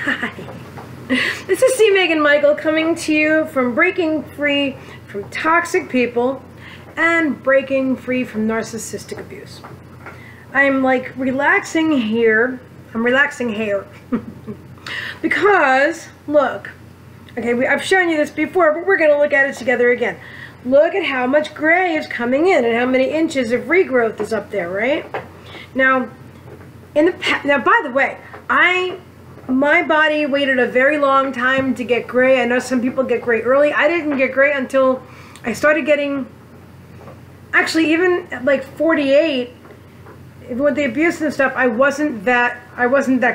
Hi. This is Meagan Michael coming to you from Breaking Free from Toxic People and Breaking Free from Narcissistic Abuse. I'm like relaxing here. I'm relaxing here. Because, look, okay, I've shown you this before, but we're going to look at it together again. Look at how much gray is coming in and how many inches of regrowth is up there, right? Now, by the way, my body waited a very long time to get gray. I know some people get gray early. I didn't get gray until I started getting, actually even at like 48, even with the abuse and stuff, I wasn't that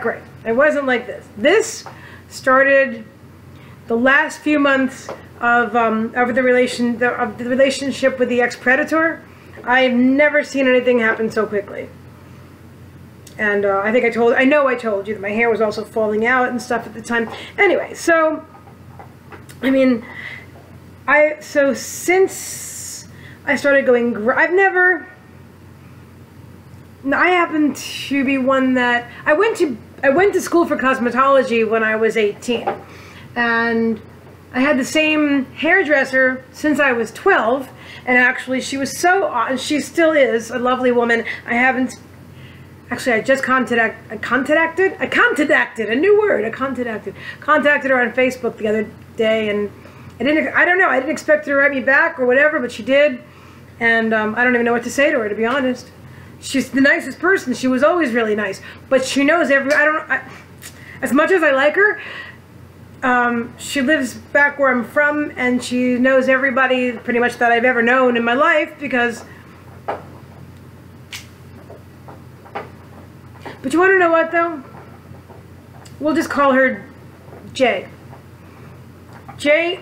gray. I wasn't like this. This started the last few months of the relationship with the ex-predator. I've never seen anything happen so quickly. And I know I told you that my hair was also falling out and stuff at the time. Anyway, so, I mean, so since I started going, I happen to be one that, I went to school for cosmetology when I was 18. And I had the same hairdresser since I was 12. And actually, she was she still is a lovely woman. Actually, I just contacted her on Facebook the other day, and I didn't expect her to write me back or whatever, but she did, and I don't even know what to say to her, to be honest. She's the nicest person. She was always really nice, but she knows as much as I like her, she lives back where I'm from, and she knows everybody pretty much that I've ever known in my life, because but you want to know what, though? We'll just call her Jay. Jay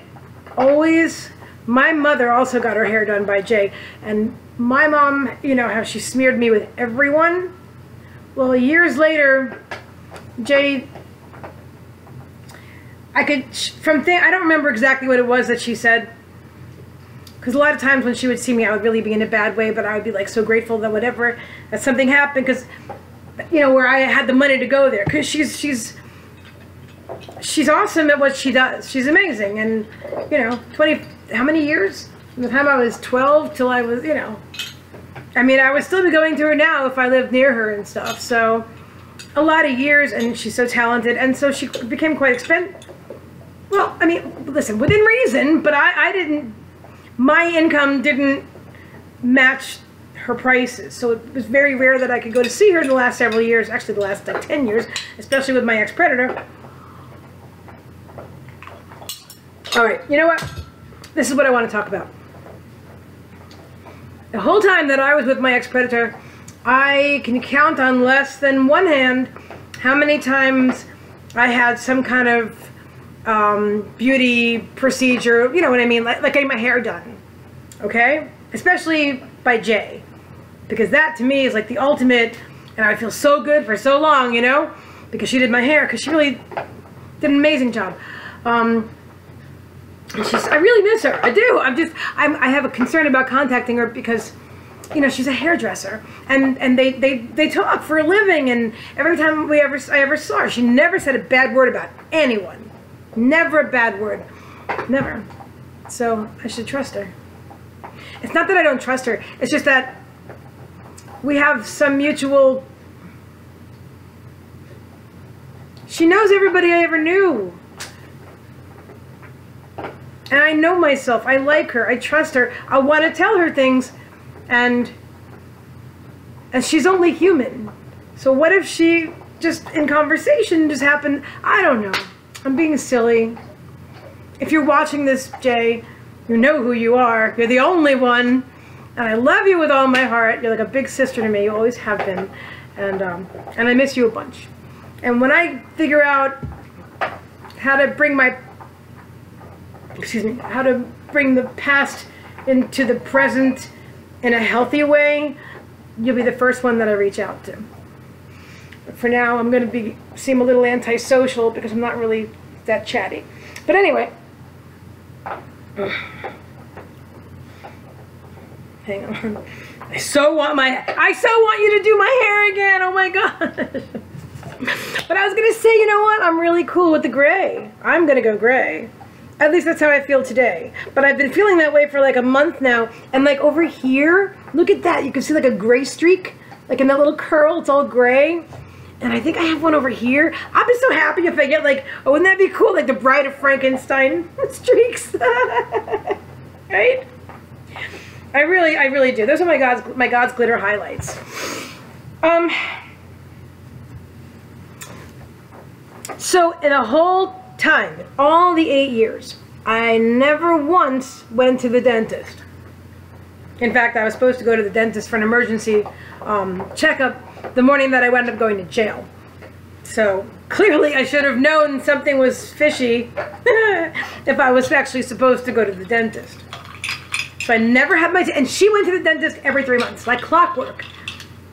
always, my mother also got her hair done by Jay. And my mom, you know how she smeared me with everyone? Well, years later, Jay, I don't remember exactly what it was that she said. Because a lot of times when she would see me, I would really be in a bad way, but I would be like so grateful that that something happened, because you know, where I had the money to go there, because she's awesome at what she does. She's amazing. And you know, how many years from the time I was 12 till I was, you know, I mean, I would still be going to her now if I lived near her and stuff. So a lot of years, and she's so talented, and so she became quite expensive. Well, I mean, listen, within reason, but my income didn't match her prices, so it was very rare that I could go to see her in the last several years, actually the last like 10 years, especially with my ex-predator. Alright, you know what? This is what I want to talk about. The whole time that I was with my ex-predator, I can count on less than one hand how many times I had some kind of beauty procedure, you know what I mean, like getting my hair done, okay? Especially by Jay. Because that, to me, is like the ultimate, and I feel so good for so long, you know? Because she did my hair, because she really did an amazing job. I really miss her. I do. I have a concern about contacting her because, you know, she's a hairdresser. And they talk for a living, and every time I ever saw her, she never said a bad word about anyone. Never a bad word. Never. So, I should trust her. It's not that I don't trust her, it's just that we have some mutual... She knows everybody I ever knew. And I know myself. I like her. I trust her. I want to tell her things. And she's only human. So what if she just, in conversation, just happened... I don't know. I'm being silly. If you're watching this, Jay, you know who you are. You're the only one. And I love you with all my heart. You're like a big sister to me. You always have been. And I miss you a bunch. And when I figure out how to bring how to bring the past into the present in a healthy way, you'll be the first one that I reach out to. But for now, I'm going to seem a little antisocial because I'm not really that chatty. But anyway. Hang on. I so want you to do my hair again. Oh my gosh. But I was going to say, you know what? I'm really cool with the gray. I'm going to go gray. At least that's how I feel today. But I've been feeling that way for like a month now. And like over here, look at that. You can see like a gray streak. Like in that little curl, it's all gray. And I think I have one over here. I'll be so happy if I get like, oh, wouldn't that be cool? Like the Bride of Frankenstein streaks. Right? I really do. Those are my God's glitter highlights. So in a whole time, all the 8 years, I never once went to the dentist. In fact, I was supposed to go to the dentist for an emergency checkup the morning that I wound up going to jail. So clearly I should have known something was fishy if I was actually supposed to go to the dentist. So I never had my teeth, and she went to the dentist every 3 months, like clockwork.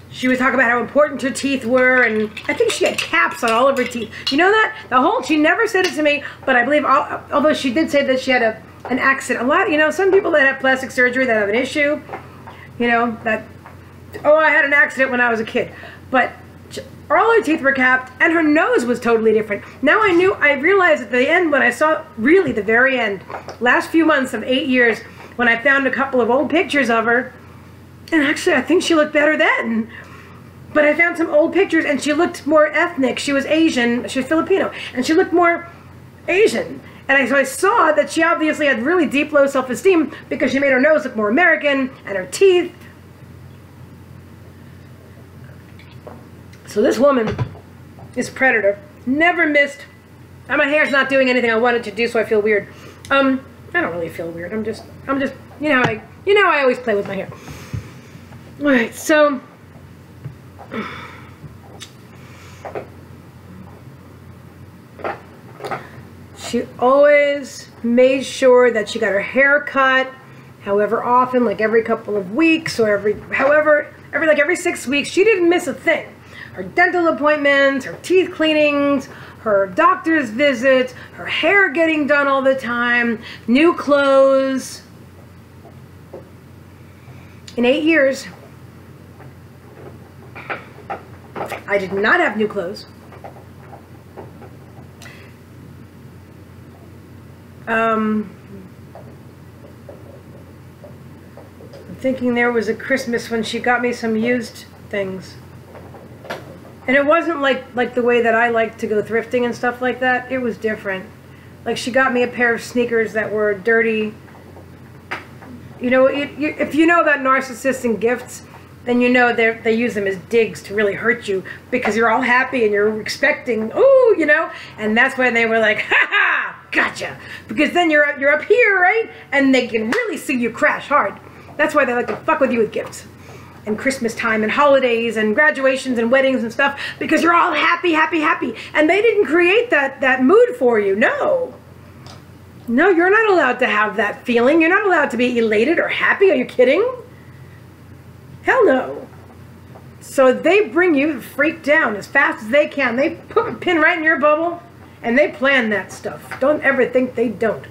She would talk about how important her teeth were, and I think she had caps on all of her teeth. You know that? She never said it to me, but I believe, although she did say that she had an accident. A lot, you know, some people that have plastic surgery that have an issue, you know, that, oh, I had an accident when I was a kid. But all her teeth were capped, and her nose was totally different. Now I realized at the end, when I saw, really the very end, last few months of 8 years, when I found a couple of old pictures of her, and actually I think she looked better then. But I found some old pictures, and she looked more ethnic. She was Asian. She was Filipino, and she looked more Asian. And so I saw that she obviously had really deep low self-esteem because she made her nose look more American, and her teeth. So this woman is a predator. Never missed. And my hair's not doing anything I wanted to do, so I feel weird. I don't really feel weird. I'm just, you know I always play with my hair. All right, so. She always made sure that she got her hair cut, however often, like every couple of weeks or every 6 weeks. She didn't miss a thing. Her dental appointments, her teeth cleanings, her doctor's visits, her hair getting done all the time, new clothes. In 8 years, I did not have new clothes. I'm thinking there was a Christmas when she got me some used things. And it wasn't like the way that I like to go thrifting and stuff like that. It was different. Like she got me a pair of sneakers that were dirty. You know, if you know about narcissists and gifts, then you know they use them as digs to really hurt you because you're all happy and you're expecting, ooh, you know, and that's when they were like, ha ha, gotcha, because then you're up here, right, and they can really see you crash hard. That's why they like to fuck with you with gifts and Christmas time and holidays and graduations and weddings and stuff, because you're all happy, happy, happy, and they didn't create that mood for you. No, you're not allowed to have that feeling. You're not allowed to be elated or happy. Are you kidding? Hell no. So they bring you freaked down as fast as they can. They put a pin right in your bubble, and they plan that stuff. Don't ever think they don't.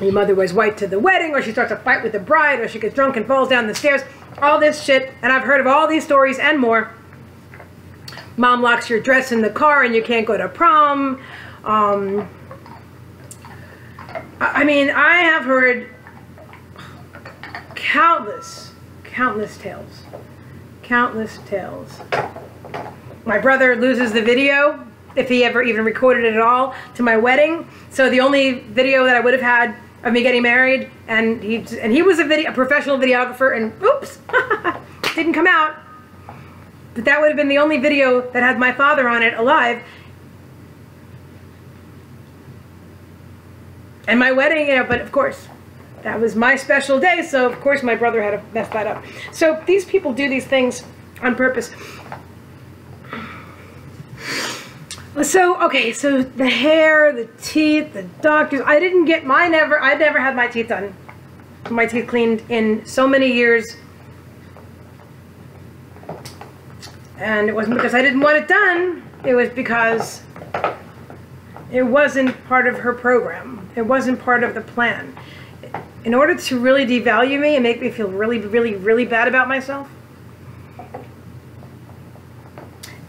Your mother wears white to the wedding, or she starts a fight with the bride, or she gets drunk and falls down the stairs. All this shit, and I've heard of all these stories and more. Mom locks your dress in the car and you can't go to prom. I mean, I have heard countless tales. Countless tales. My brother loses the video, if he ever even recorded it at all, to my wedding. So the only video that I would have had of me getting married, and he was a professional videographer, and oops, didn't come out. But that would have been the only video that had my father on it alive. And my wedding, you know, but of course, that was my special day, so of course my brother had to mess that up. So these people do these things on purpose. So, okay, so the hair, the teeth, the doctors, I never had my teeth done. My teeth cleaned in so many years. And it wasn't because I didn't want it done. It was because it wasn't part of her program. It wasn't part of the plan. In order to really devalue me and make me feel really, really, really bad about myself,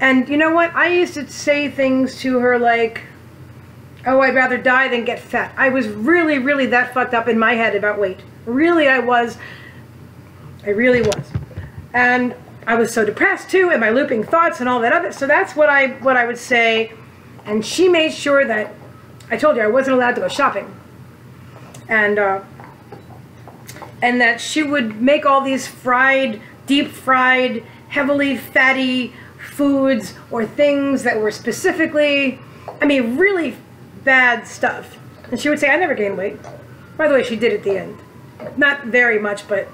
And you know what? I used to say things to her like, oh, I'd rather die than get fat. I was really, really that fucked up in my head about weight. Really, I was. I really was. And I was so depressed too, and my looping thoughts and all that other. So that's what I would say. And she made sure that, I told you I wasn't allowed to go shopping. And that she would make all these fried, deep fried, heavily fatty foods or things that were specifically, I mean, really bad stuff. And she would say, I never gained weight. By the way, she did at the end. Not very much, but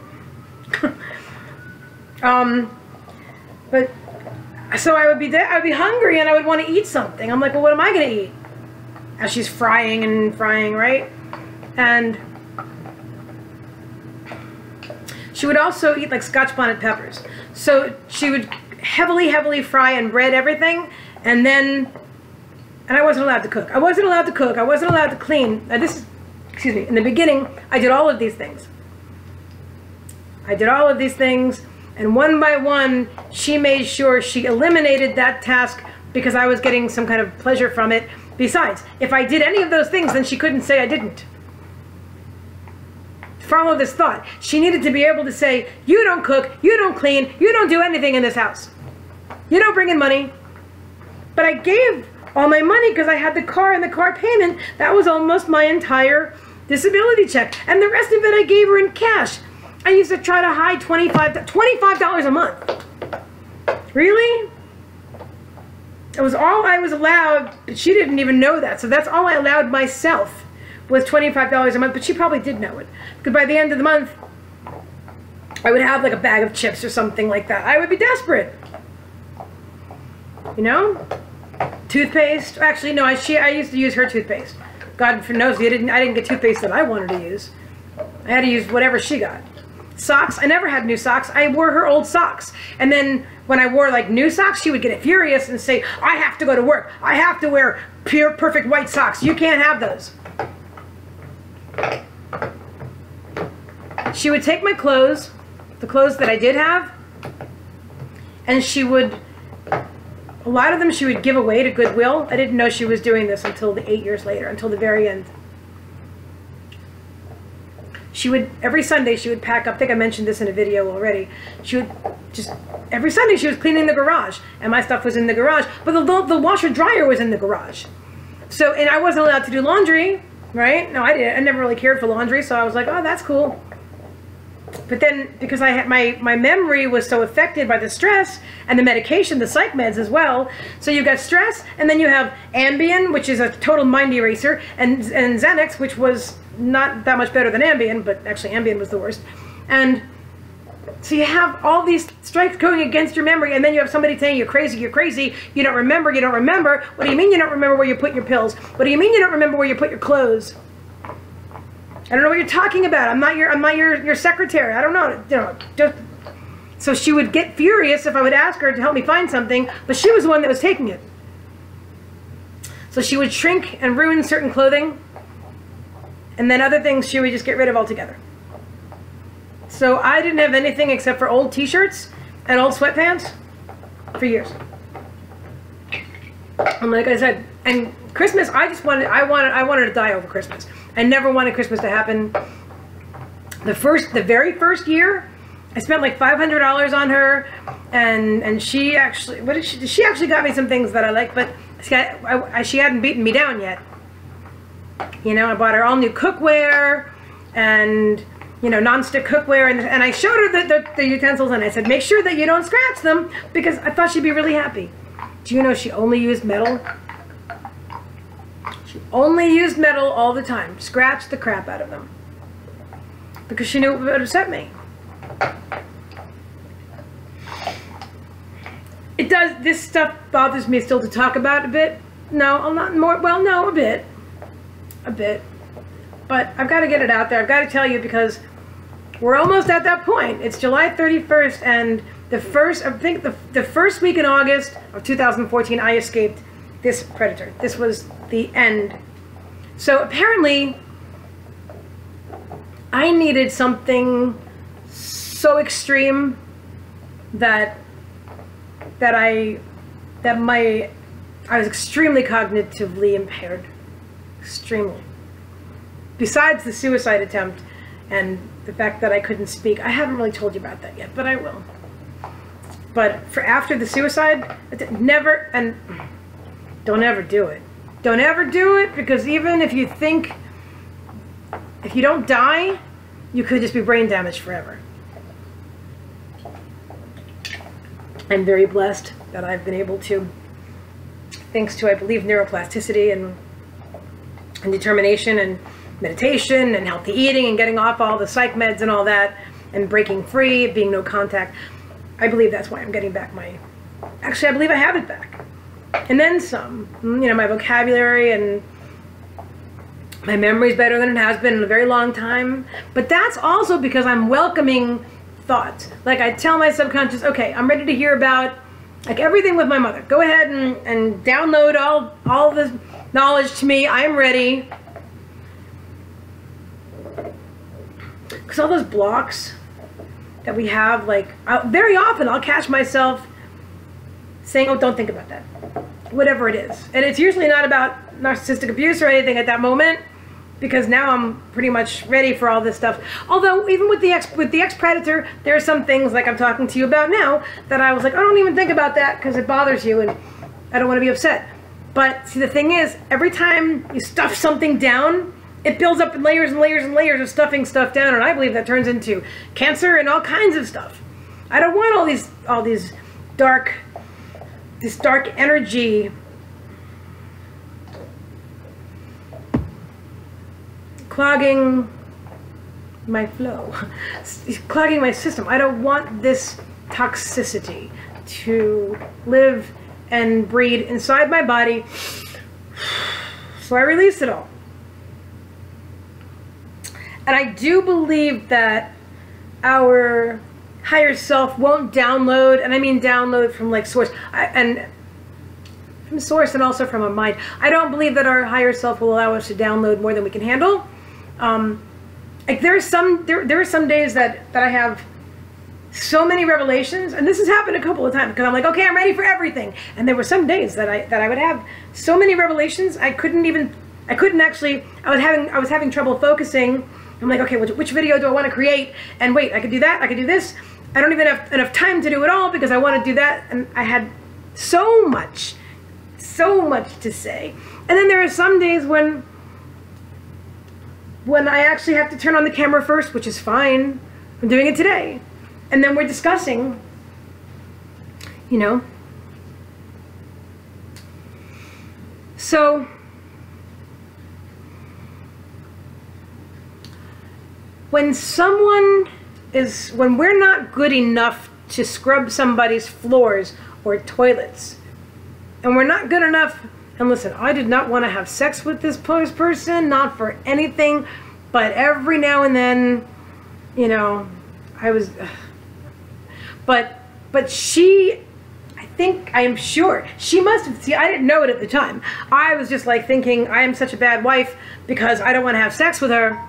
so I would be hungry and I would want to eat something. I'm like, well, what am I going to eat? As she's frying and frying, right? And she would also eat like Scotch bonnet peppers. So she would heavily fry and bread everything, and I wasn't allowed to cook. I wasn't allowed to cook. I wasn't allowed to clean. Now excuse me, in the beginning, I did all of these things. And one by one, she made sure she eliminated that task because I was getting some kind of pleasure from it. Besides, if I did any of those things, then she couldn't say I didn't. Follow this thought. She needed to be able to say, you don't cook, you don't clean, you don't do anything in this house. You don't bring in money. But I gave all my money because I had the car and the car payment. That was almost my entire disability check. And the rest of it I gave her in cash. I used to try to hide $25 a month. Really? It was all I was allowed, but she didn't even know that. So that's all I allowed myself, was $25 a month, but she probably did know it. Because by the end of the month, I would have like a bag of chips or something like that. I would be desperate. You know? Toothpaste. Actually, no, I used to use her toothpaste. God knows I didn't get toothpaste that I wanted to use. I had to use whatever she got. Socks. I never had new socks. I wore her old socks. And then when I wore like new socks, she would get furious and say, I have to go to work. I have to wear pure, perfect white socks. You can't have those. She would take my clothes, the clothes that I did have, and she would, a lot of them she would give away to Goodwill. I didn't know she was doing this until 8 years later, until the very end. She would, every Sunday she would pack up, I think I mentioned this in a video already, she would just, every Sunday she was cleaning the garage, and my stuff was in the garage, but the washer dryer was in the garage. So, and I wasn't allowed to do laundry, right? No, I didn't. I never really cared for laundry, so I was like, oh, that's cool. But then, because I had my memory was so affected by the stress and the medication, the psych meds as well. So you've got stress, and then you have Ambien, which is a total mind eraser, and Xanax, which was not that much better than Ambien, but actually Ambien was the worst. And so you have all these strikes going against your memory, and then you have somebody saying you're crazy, you don't remember, you don't remember. What do you mean you don't remember where you put your pills? What do you mean you don't remember where you put your clothes? I don't know what you're talking about. I'm not your secretary. I don't know. You know, just. So she would get furious if I would ask her to help me find something, but she was the one that was taking it. So she would shrink and ruin certain clothing, and then other things she would just get rid of altogether. So I didn't have anything except for old t-shirts and old sweatpants for years. And like I said, and Christmas, I wanted to die over Christmas. I never wanted Christmas to happen. The very first year, I spent like $500 on her, and she actually, she actually got me some things that I like, but she hadn't beaten me down yet. You know, I bought her all new cookware, and you know, non-stick cookware, and I showed her the utensils, and I said, make sure that you don't scratch them, because I thought she'd be really happy. Do you know she only used metal? She only used metal all the time. Scratched the crap out of them. Because she knew it would upset me. It does, this stuff bothers me still to talk about a bit. No, I'm not more, well, no, a bit. A bit. But I've got to get it out there. I've got to tell you, because we're almost at that point. It's July 31st, and the first, I think the first week in August of 2014, I escaped this predator. This was the end. So apparently, I needed something so extreme that I that I was extremely cognitively impaired. Extremely. Besides the suicide attempt and the fact that I couldn't speak. I haven't really told you about that yet, but I will. But for after the suicide, never, and don't ever do it. Don't ever do it, because even if you think, if you don't die, you could just be brain damaged forever. I'm very blessed that I've been able to, thanks to, I believe, neuroplasticity and determination and meditation and healthy eating and getting off all the psych meds and all that and breaking free, being no contact. I believe that's why I'm getting back actually I believe I have it back. And then some. You know, my vocabulary and my memory's better than it has been in a very long time. But that's also because I'm welcoming thoughts. Like I tell my subconscious, okay, I'm ready to hear about like everything with my mother. Go ahead and download all the knowledge to me. I'm ready. Because all those blocks that we have, like, very often I'll catch myself saying, oh, don't think about that. Whatever it is. And it's usually not about narcissistic abuse or anything at that moment, because now I'm pretty much ready for all this stuff. Although, even with the ex-predator, there are some things, like I'm talking to you about now, that I was like, I don't even think about that because it bothers you and I don't want to be upset. But, see, the thing is, every time you stuff something down, it builds up in layers and layers and layers of stuffing stuff down, and I believe that turns into cancer and all kinds of stuff. I don't want all these dark energy clogging my flow, clogging my system. I don't want this toxicity to live and breed inside my body, so I release it all. And I do believe that our higher self won't download, and I mean download from like source, and from source and also from a mind. I don't believe that our higher self will allow us to download more than we can handle. Like there are some days that I have so many revelations, and this has happened a couple of times because I'm like, okay, I'm ready for everything. And there were some days that I would have so many revelations I was having trouble focusing. I'm like, okay, which video do I want to create? And wait, I could do that, I could do this. I don't even have enough time to do it all because I want to do that. And I had so much to say. And then there are some days when I actually have to turn on the camera first, which is fine. I'm doing it today. And then we're discussing, you know. So, when we're not good enough to scrub somebody's floors or toilets, and we're not good enough, and listen, I did not want to have sex with this person, not for anything, but every now and then, you know, but she, I am sure, she must have, see, I didn't know it at the time. I was just like thinking, I am such a bad wife because I don't want to have sex with her.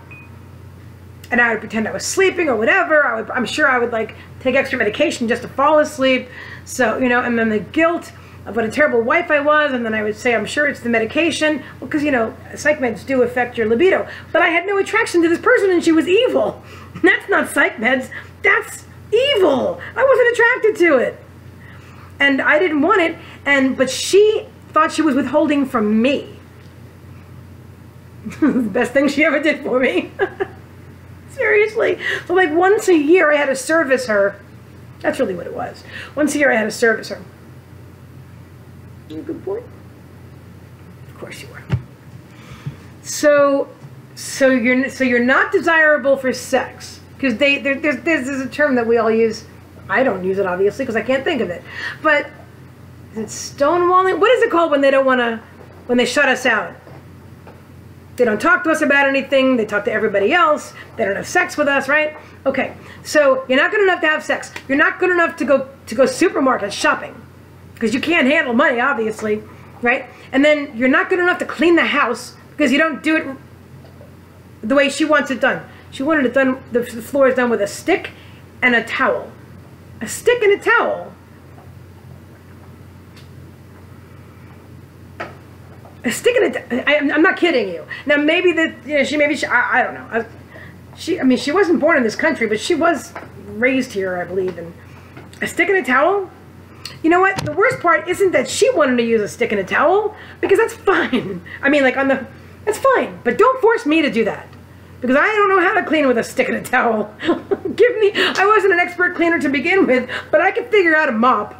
And I would pretend I was sleeping or whatever. I'm sure I would like take extra medication just to fall asleep. So, you know, and then the guilt of what a terrible wife I was. And then I would say, I'm sure it's the medication. Well, because, you know, psych meds do affect your libido. But I had no attraction to this person and she was evil. That's not psych meds. That's evil. I wasn't attracted to it. And I didn't want it. But she thought she was withholding from me. The best thing she ever did for me. Seriously. So like once a year I had to service her. That's really what it was. Once a year I had to service her. You a good boy? Of course you are. So you're not desirable for sex. Because there's a term that we all use. I don't use it obviously because I can't think of it. But is it stonewalling? What is it called when they don't want to, when they shut us out? They don't talk to us about anything. They talk to everybody else. They don't have sex with us, right? Okay, so you're not good enough to have sex. You're not good enough to go supermarket shopping because you can't handle money, obviously, right? And then you're not good enough to clean the house because you don't do it the way she wants it done. She wanted it done, the floors done with a stick and a towel. A stick and a towel. A stick in a I'm not kidding you. Now maybe that, you know, I don't know. I mean, she wasn't born in this country, but she was raised here, I believe. And a stick in a towel? You know what? The worst part isn't that she wanted to use a stick in a towel, because that's fine. I mean, like that's fine. But don't force me to do that, because I don't know how to clean with a stick in a towel. I wasn't an expert cleaner to begin with, but I could figure out a mop.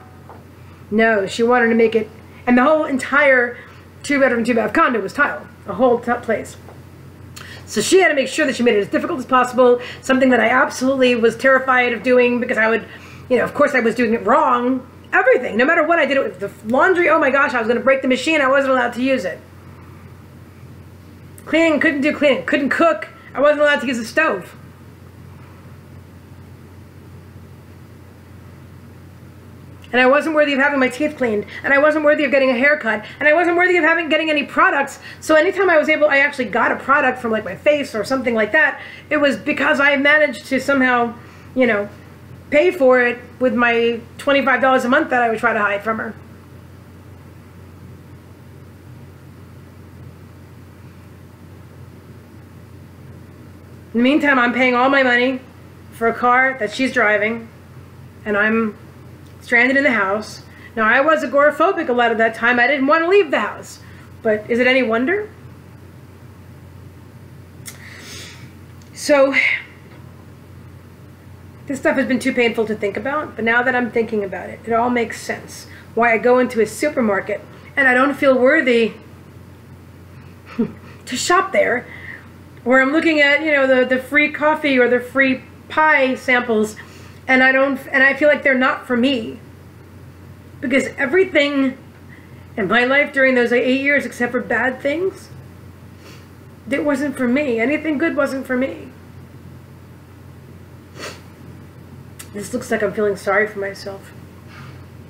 No, she wanted to make it, and the whole entire 2-bedroom, 2-bath condo was tile, a whole place. So she had to make sure that she made it as difficult as possible, something that I absolutely was terrified of doing, because I would, you know, of course I was doing it wrong. Everything, no matter what I did with the laundry, oh my gosh, I was going to break the machine, I wasn't allowed to use it. Cleaning, couldn't do cleaning, couldn't cook, I wasn't allowed to use the stove. And I wasn't worthy of having my teeth cleaned, and I wasn't worthy of getting a haircut, and I wasn't worthy of getting any products. So anytime I actually got a product from like my face or something like that, it was because I managed to somehow, you know, pay for it with my $25 a month that I would try to hide from her. In the meantime, I'm paying all my money for a car that she's driving, and I'm stranded in the house. Now, I was agoraphobic a lot of that time. I didn't want to leave the house. But is it any wonder? So, this stuff has been too painful to think about, but now that I'm thinking about it, it all makes sense. Why I go into a supermarket and I don't feel worthy to shop there, or I'm looking at, you know, the free coffee or the free pie samples, and I feel like they're not for me, because everything in my life during those 8 years, except for bad things, it wasn't for me. Anything good wasn't for me. This looks like I'm feeling sorry for myself.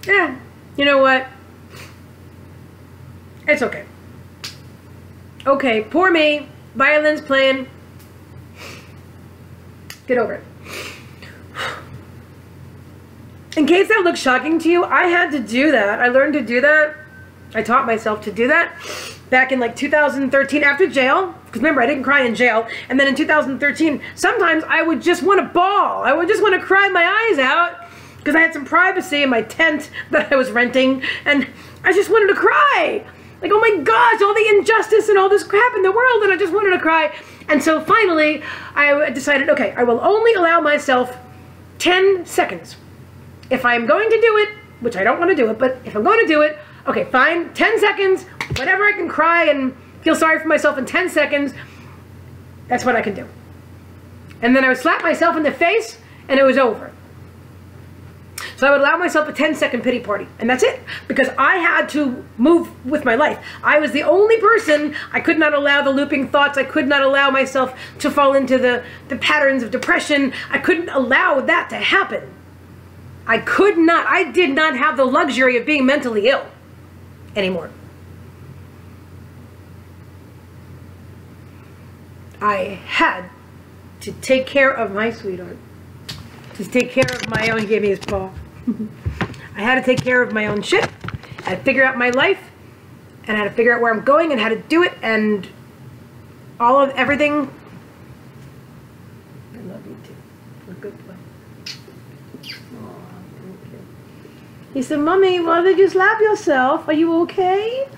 Yeah, you know what? It's okay. Okay, poor me. Violin's playing. Get over it. In case that looks shocking to you, I had to do that. I learned to do that. I taught myself to do that back in like 2013 after jail. Because remember, I didn't cry in jail. And then in 2013, sometimes I would just want to bawl. I would just want to cry my eyes out because I had some privacy in my tent that I was renting. And I just wanted to cry. Like, oh my gosh, all the injustice and all this crap in the world. And I just wanted to cry. And so finally, I decided, okay, I will only allow myself 10 seconds. If I'm going to do it, which I don't want to do it, but if I'm going to do it, okay, fine, 10 seconds, whatever I can cry and feel sorry for myself in 10 seconds, that's what I can do. And then I would slap myself in the face, and it was over. So I would allow myself a 10-second pity party, and that's it, because I had to move with my life. I was the only person. I could not allow the looping thoughts. I could not allow myself to fall into the patterns of depression. I couldn't allow that to happen. I could not. I did not have the luxury of being mentally ill anymore. I had to take care of my sweetheart. To take care of my own, he gave me his paw. I had to take care of my own shit. I had to figure out my life, and I had to figure out where I'm going and how to do it, and all of everything. I love you too. You're a good boy. He said, Mommy, why did you slap yourself? Are you okay?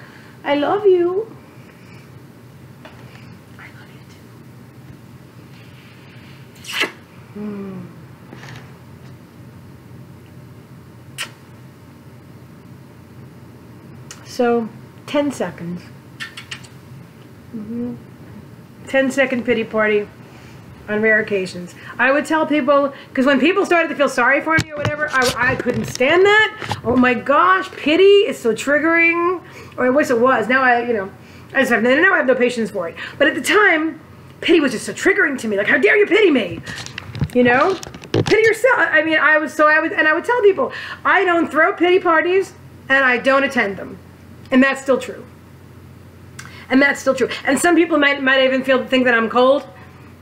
I love you. I love you too. So, 10 seconds. 10-second pity party. On rare occasions. I would tell people, because when people started to feel sorry for me or whatever, I couldn't stand that. Oh my gosh, pity is so triggering. Or I wish it was. Now I have no patience for it. But at the time, pity was just so triggering to me. Like, how dare you pity me? You know? Pity yourself. I mean, I would tell people, I don't throw pity parties and I don't attend them. And that's still true. And that's still true. And some people might even think that I'm cold.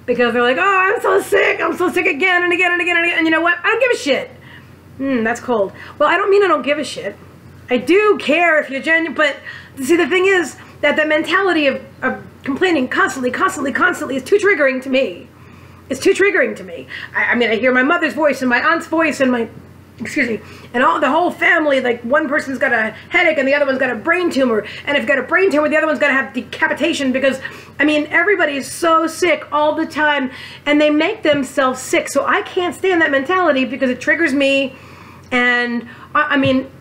Because they're like, oh, I'm so sick again and again and again and again. And you know what? I don't give a shit. That's cold. Well, I don't mean I don't give a shit. I do care if you're genuine, but see, the thing is that the mentality of complaining constantly is too triggering to me. It's too triggering to me. I mean, I hear my mother's voice and my aunt's voice and my, excuse me, and the whole family, like one person's got a headache and the other one's got a brain tumor. And if you've got a brain tumor, the other one's got to have decapitation because, I mean, everybody is so sick all the time and they make themselves sick. So I can't stand that mentality because it triggers me. And I mean,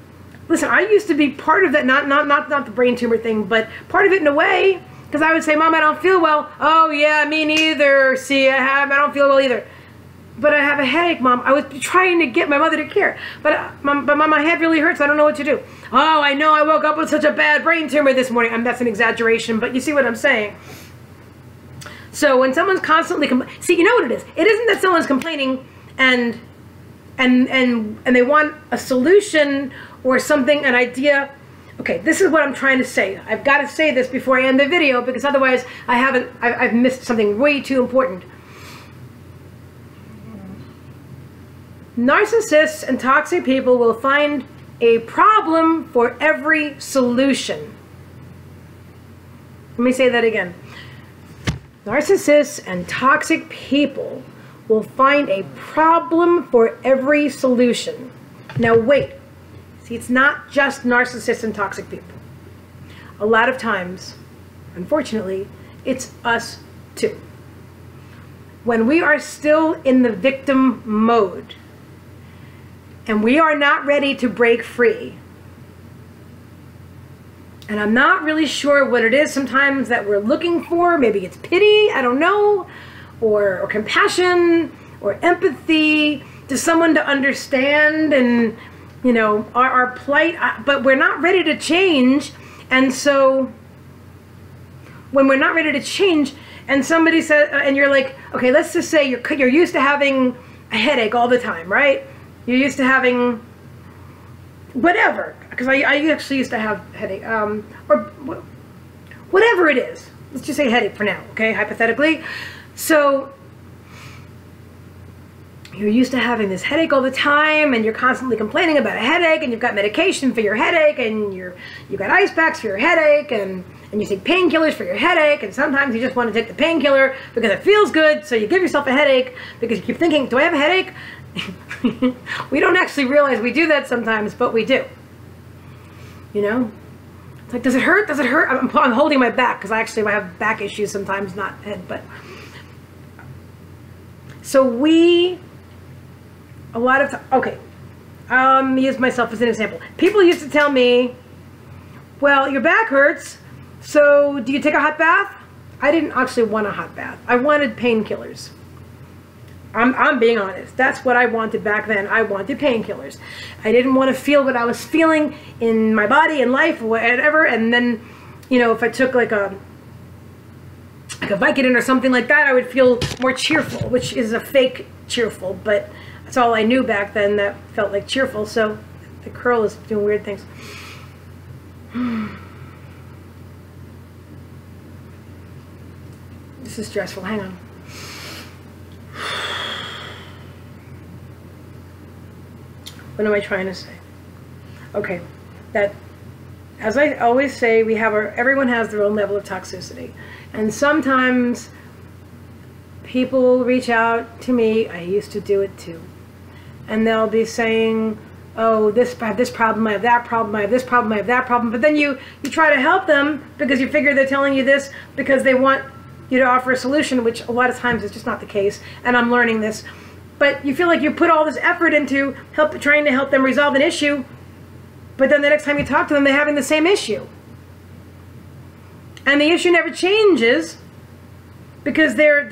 listen, I used to be part of that, not the brain tumor thing, but part of it in a way. Because I would say, Mom, I don't feel well. Oh, yeah, me neither. See, I don't feel well either. But I have a headache, Mom. I was trying to get my mother to care. But Mom, my head really hurts. I don't know what to do. Oh, I know. I woke up with such a bad brain tumor this morning. That's an exaggeration, but you see what I'm saying. So when someone's constantly... See, you know what it is? It isn't that someone's complaining and they want a solution or something, an idea... Okay, this is what I'm trying to say. I've got to say this before I end the video because otherwise I've missed something way too important. Narcissists and toxic people will find a problem for every solution. Let me say that again. Narcissists and toxic people will find a problem for every solution. Now wait. It's not just narcissists and toxic people. A lot of times, unfortunately, it's us too. When we are still in the victim mode and we are not ready to break free, and I'm not really sure what it is sometimes that we're looking for, maybe it's pity, I don't know, or compassion, or empathy, to someone to understand and you know, our plight, but we're not ready to change. And so when we're not ready to change and somebody says, and you're like, okay, let's just say you're used to having a headache all the time, right? You're used to having whatever, because I actually used to have headache, or whatever it is. Let's just say headache for now, okay, hypothetically. So you're used to having this headache all the time and you're constantly complaining about a headache and you've got medication for your headache and you've got ice packs for your headache and you take painkillers for your headache and sometimes you just want to take the painkiller because it feels good, so you give yourself a headache because you keep thinking, do I have a headache? We don't actually realize we do that sometimes, but we do. You know? It's like, does it hurt? Does it hurt? I'm holding my back because I have back issues sometimes, not head, but... So a lot of okay, use myself as an example. People used to tell me, well, your back hurts, so do you take a hot bath? I didn't actually want a hot bath. I wanted painkillers. I'm being honest. That's what I wanted back then. I wanted painkillers. I didn't want to feel what I was feeling in my body and life or whatever. And then, you know, if I took like a Vicodin or something like that, I would feel more cheerful, which is a fake cheerful, but that's all I knew back then that felt like cheerful. So the curl is doing weird things. This is stressful. Hang on. What am I trying to say? Okay, that, as I always say, everyone has their own level of toxicity. And sometimes people will reach out to me, I used to do it too, and they'll be saying, oh, I have this problem, I have that problem, I have this problem, I have that problem, but then you try to help them because you figure they're telling you this because they want you to offer a solution, which a lot of times is just not the case, and I'm learning this. But you feel like you put all this effort into trying to help them resolve an issue, but then the next time you talk to them, they're having the same issue. And the issue never changes because their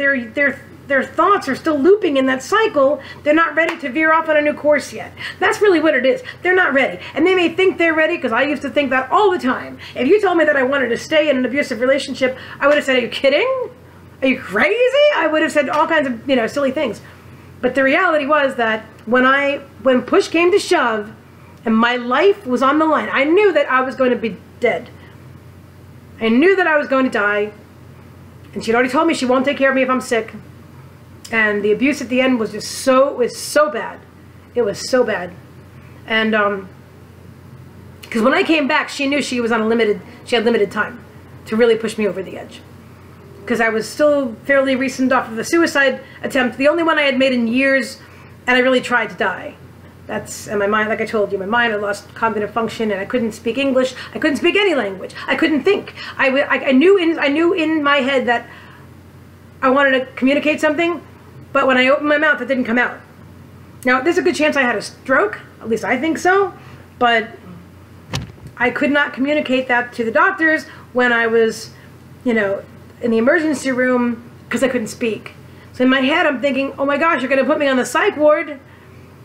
thoughts are still looping in that cycle. They're not ready to veer off on a new course yet. That's really what it is. They're not ready. And they may think they're ready, because I used to think that all the time. If you told me that I wanted to stay in an abusive relationship, I would have said, are you kidding? Are you crazy? I would have said all kinds of, silly things. But the reality was that when push came to shove and my life was on the line, I knew that I was going to be dead. I knew that I was going to die. And she'd already told me she won't take care of me if I'm sick. And the abuse at the end was just so bad. It was so bad. And Because when I came back, she knew she was on she had limited time to really push me over the edge. Because I was still fairly recent off of the suicide attempt, the only one I had made in years, and I really tried to die. That's in my mind, like I told you, my mind, I lost cognitive function, and I couldn't speak English. I couldn't speak any language. I couldn't think. I knew in my head that I wanted to communicate something, but when I opened my mouth, it didn't come out. Now, there's a good chance I had a stroke, at least I think so, but I could not communicate that to the doctors when I was, you know, in the emergency room because I couldn't speak. So in my head, I'm thinking, oh my gosh, you're going to put me on the psych ward,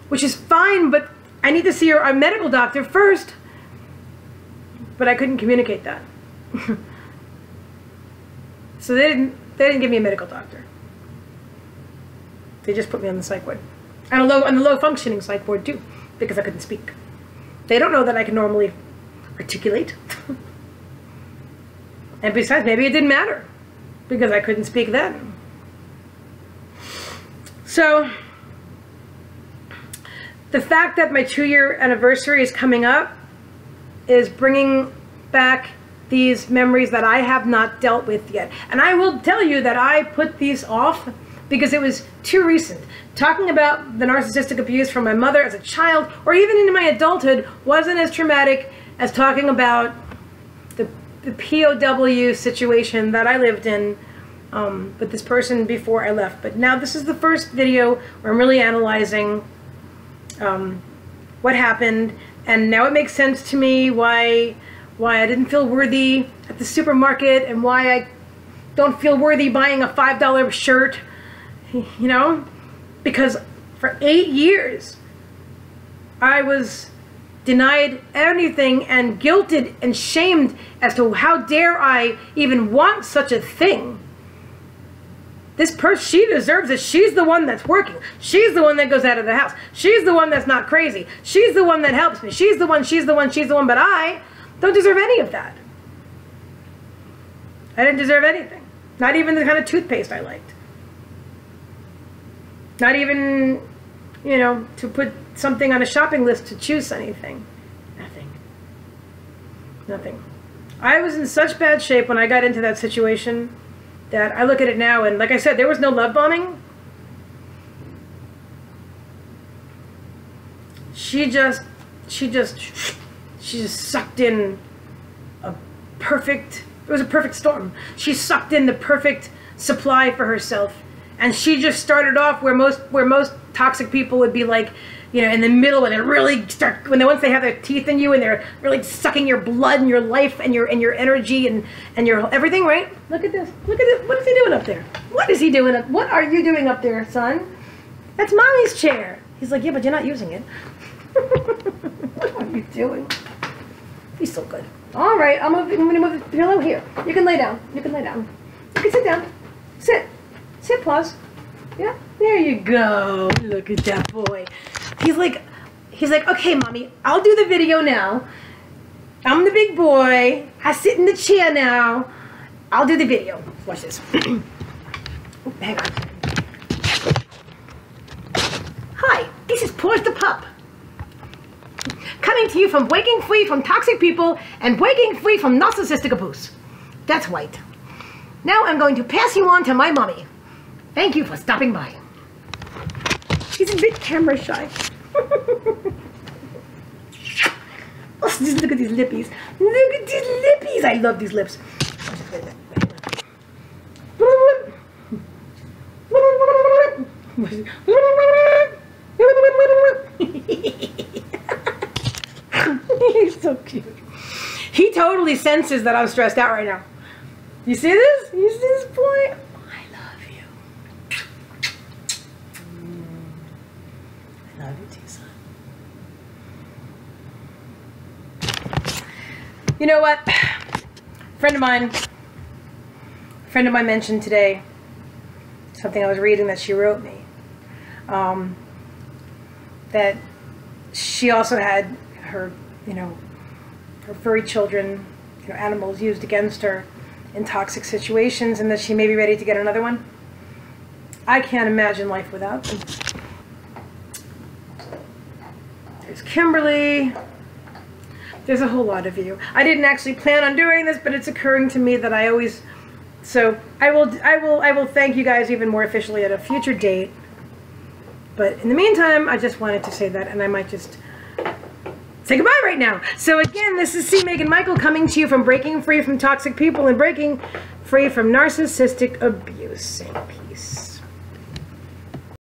which is fine, but I need to see a medical doctor first. But I couldn't communicate that. So they didn't give me a medical doctor. They just put me on the psych ward. And on the low functioning psych ward too, because I couldn't speak. They don't know that I can normally articulate. And besides, maybe it didn't matter because I couldn't speak then. So the fact that my 2-year anniversary is coming up is bringing back these memories that I have not dealt with yet. And I will tell you that I put these off because it was too recent. Talking about the narcissistic abuse from my mother as a child, or even into my adulthood, wasn't as traumatic as talking about the POW situation that I lived in with this person before I left. But now this is the first video where I'm really analyzing what happened, and now it makes sense to me why I didn't feel worthy at the supermarket and why I don't feel worthy buying a $5 shirt, you know, because for 8 years I was denied anything and guilted and shamed as to how dare I even want such a thing. This person, she deserves it. She's the one that's working. She's the one that goes out of the house. She's the one that's not crazy. She's the one that helps me. She's the one, but I don't deserve any of that. I didn't deserve anything. Not even the kind of toothpaste I liked. Not even, you know, to put something on a shopping list to choose anything. Nothing. I was in such bad shape when I got into that situation that I look at it now, and like I said, there was no love bombing. She just sucked in a perfect, it was a perfect storm. She sucked in the perfect supply for herself. And she just started off where most toxic people would be, like, you know, in the middle, when they really start, once they have their teeth in you and they're really sucking your blood and your life and your energy and your everything, right? Look at this. Look at this. What is he doing up there? What is he doing up? What are you doing up there, son? That's mommy's chair. He's like, yeah, but you're not using it. What are you doing? He's so good. All right, I'm going to move the pillow here. You can lay down. You can lay down. You can sit down. Sit. Sit, pause. Yeah, there you go. Look at that boy. He's like, okay, mommy, I'll do the video now. I'm the big boy. I sit in the chair now. I'll do the video. Watch this. Oh, hang on. Hi, this is Paws the Pup. Coming to you from Breaking Free from Toxic People and Breaking Free from Narcissistic Abuse. That's right. Now I'm going to pass you on to my mommy. Thank you for stopping by. She's a bit camera shy. Oh, just look at these lippies. Look at these lippies. I love these lips. He's so cute. He totally senses that I'm stressed out right now. You see this? You see this boy? You know what? A friend of mine mentioned today something I was reading that she wrote me. That she also had her, you know, her furry children, you know, animals used against her in toxic situations, and that she may be ready to get another one. I can't imagine life without them. There's Kimberly. There's a whole lot of you. I didn't actually plan on doing this, but it's occurring to me that I always... So I will thank you guys even more officially at a future date. But in the meantime, I just wanted to say that, and I might just say goodbye right now. So again, this is C. Meagan Michael coming to you from Breaking Free from Toxic People and Breaking Free from Narcissistic Abuse. In peace.